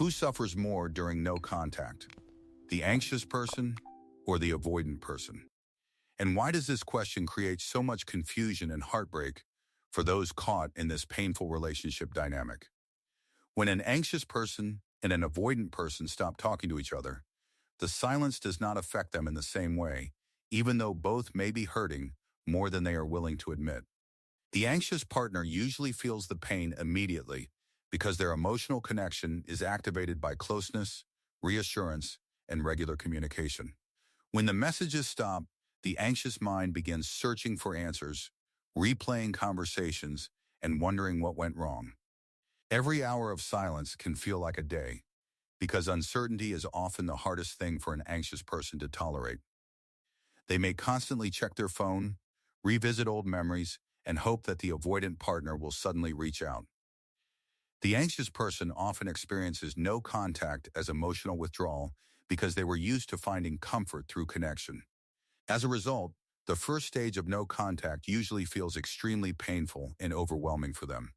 Who suffers more during no contact? The anxious person or the avoidant person? And why does this question create so much confusion and heartbreak for those caught in this painful relationship dynamic? When an anxious person and an avoidant person stop talking to each other, the silence does not affect them in the same way, even though both may be hurting more than they are willing to admit. The anxious partner usually feels the pain immediately because their emotional connection is activated by closeness, reassurance, and regular communication. When the messages stop, the anxious mind begins searching for answers, replaying conversations, and wondering what went wrong. Every hour of silence can feel like a day, because uncertainty is often the hardest thing for an anxious person to tolerate. They may constantly check their phone, revisit old memories, and hope that the avoidant partner will suddenly reach out. The anxious person often experiences no contact as emotional withdrawal because they were used to finding comfort through connection. As a result, the first stage of no contact usually feels extremely painful and overwhelming for them.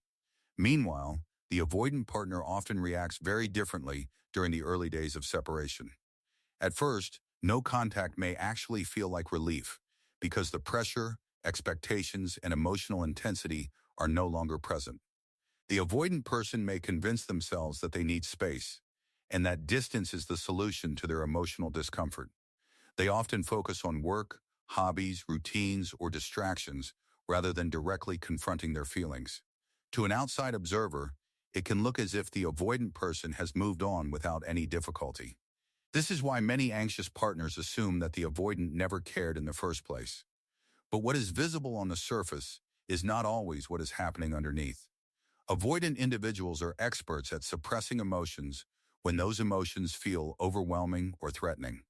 Meanwhile, the avoidant partner often reacts very differently during the early days of separation. At first, no contact may actually feel like relief because the pressure, expectations, and emotional intensity are no longer present. The avoidant person may convince themselves that they need space, and that distance is the solution to their emotional discomfort. They often focus on work, hobbies, routines, or distractions rather than directly confronting their feelings. To an outside observer, it can look as if the avoidant person has moved on without any difficulty. This is why many anxious partners assume that the avoidant never cared in the first place. But what is visible on the surface is not always what is happening underneath. Avoidant individuals are experts at suppressing emotions when those emotions feel overwhelming or threatening.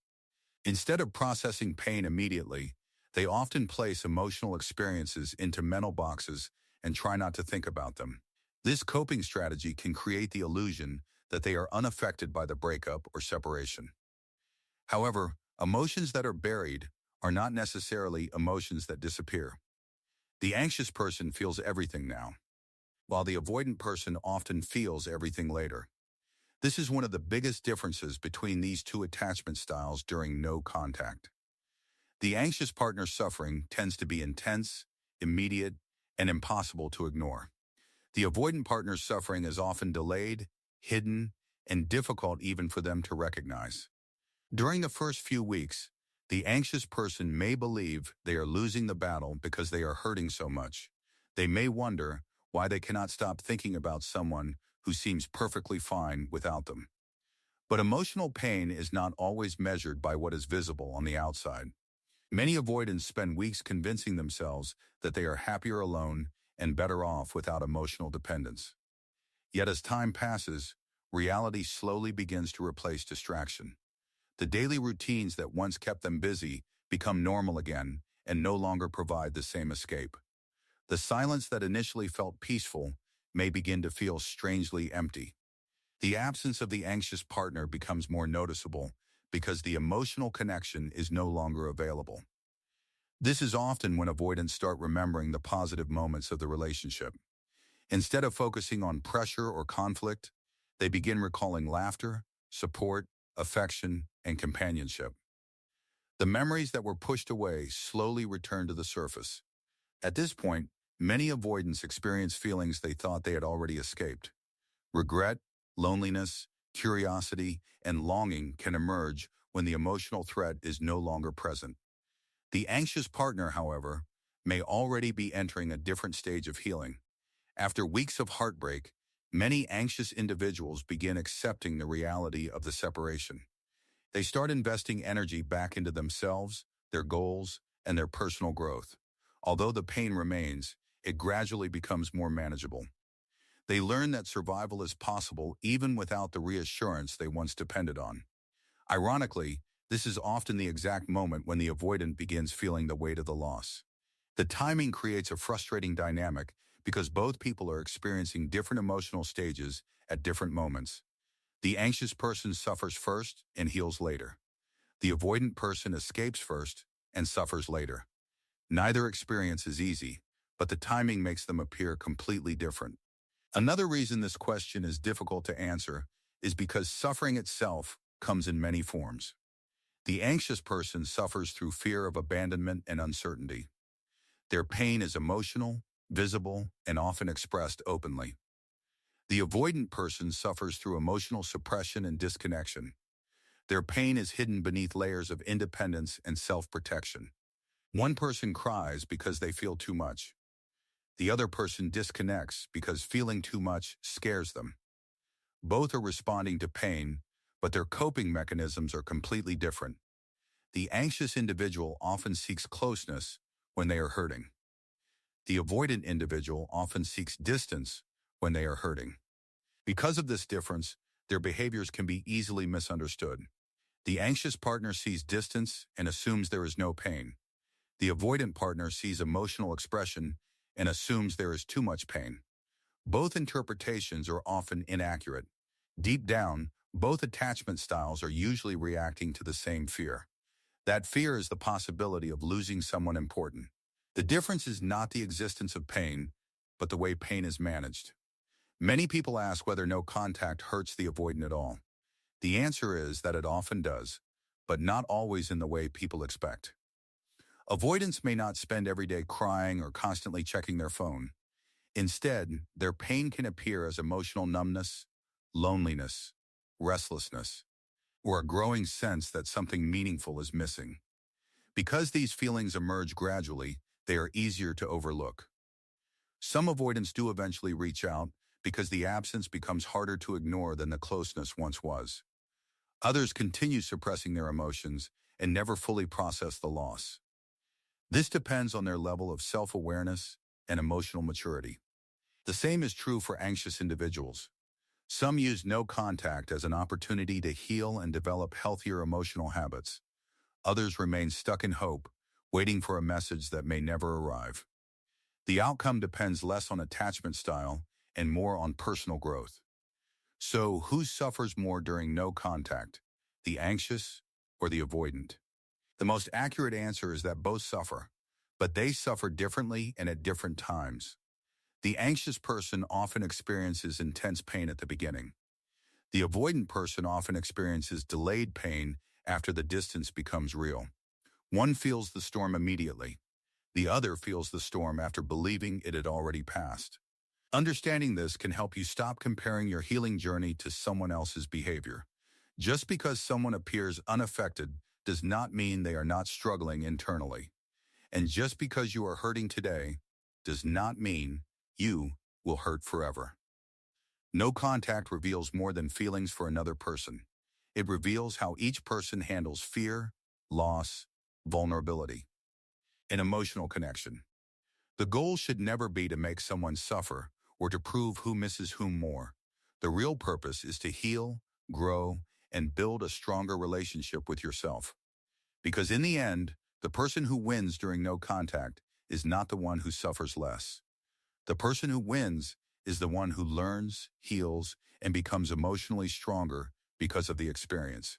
Instead of processing pain immediately, they often place emotional experiences into mental boxes and try not to think about them. This coping strategy can create the illusion that they are unaffected by the breakup or separation. However, emotions that are buried are not necessarily emotions that disappear. The anxious person feels everything now, while the avoidant person often feels everything later. This is one of the biggest differences between these two attachment styles during no contact. The anxious partner's suffering tends to be intense, immediate, and impossible to ignore. The avoidant partner's suffering is often delayed, hidden, and difficult even for them to recognize. During the first few weeks, the anxious person may believe they are losing the battle because they are hurting so much. They may wonder why they cannot stop thinking about someone who seems perfectly fine without them. But emotional pain is not always measured by what is visible on the outside. Many avoidants spend weeks convincing themselves that they are happier alone and better off without emotional dependence. Yet as time passes, reality slowly begins to replace distraction. The daily routines that once kept them busy become normal again and no longer provide the same escape. The silence that initially felt peaceful may begin to feel strangely empty. The absence of the anxious partner becomes more noticeable because the emotional connection is no longer available. This is often when avoidants start remembering the positive moments of the relationship. Instead of focusing on pressure or conflict, they begin recalling laughter, support, affection, and companionship. The memories that were pushed away slowly return to the surface. At this point, many avoidants experience feelings they thought they had already escaped. Regret, loneliness, curiosity, and longing can emerge when the emotional threat is no longer present. The anxious partner, however, may already be entering a different stage of healing. After weeks of heartbreak, many anxious individuals begin accepting the reality of the separation. They start investing energy back into themselves, their goals, and their personal growth. Although the pain remains, it gradually becomes more manageable. They learn that survival is possible even without the reassurance they once depended on. Ironically, this is often the exact moment when the avoidant begins feeling the weight of the loss. The timing creates a frustrating dynamic because both people are experiencing different emotional stages at different moments. The anxious person suffers first and heals later. The avoidant person escapes first and suffers later. Neither experience is easy, but the timing makes them appear completely different. Another reason this question is difficult to answer is because suffering itself comes in many forms. The anxious person suffers through fear of abandonment and uncertainty. Their pain is emotional, visible, and often expressed openly. The avoidant person suffers through emotional suppression and disconnection. Their pain is hidden beneath layers of independence and self-protection. One person cries because they feel too much. The other person disconnects because feeling too much scares them. Both are responding to pain, but their coping mechanisms are completely different. The anxious individual often seeks closeness when they are hurting. The avoidant individual often seeks distance when they are hurting. Because of this difference, their behaviors can be easily misunderstood. The anxious partner sees distance and assumes there is no pain. The avoidant partner sees emotional expression and assumes there is too much pain. Both interpretations are often inaccurate. Deep down, both attachment styles are usually reacting to the same fear. That fear is the possibility of losing someone important. The difference is not the existence of pain, but the way pain is managed. Many people ask whether no contact hurts the avoidant at all. The answer is that it often does, but not always in the way people expect. Avoidants may not spend every day crying or constantly checking their phone. Instead, their pain can appear as emotional numbness, loneliness, restlessness, or a growing sense that something meaningful is missing. Because these feelings emerge gradually, they are easier to overlook. Some avoidants do eventually reach out because the absence becomes harder to ignore than the closeness once was. Others continue suppressing their emotions and never fully process the loss. This depends on their level of self-awareness and emotional maturity. The same is true for anxious individuals. Some use no contact as an opportunity to heal and develop healthier emotional habits. Others remain stuck in hope, waiting for a message that may never arrive. The outcome depends less on attachment style and more on personal growth. So, who suffers more during no contact, the anxious or the avoidant? The most accurate answer is that both suffer, but they suffer differently and at different times. The anxious person often experiences intense pain at the beginning. The avoidant person often experiences delayed pain after the distance becomes real. One feels the storm immediately. The other feels the storm after believing it had already passed. Understanding this can help you stop comparing your healing journey to someone else's behavior. Just because someone appears unaffected does not mean they are not struggling internally. And just because you are hurting today does not mean you will hurt forever. No contact reveals more than feelings for another person. It reveals how each person handles fear, loss, vulnerability, and emotional connection. The goal should never be to make someone suffer or to prove who misses whom more. The real purpose is to heal, grow, and build a stronger relationship with yourself. Because in the end, the person who wins during no contact is not the one who suffers less. The person who wins is the one who learns, heals, and becomes emotionally stronger because of the experience.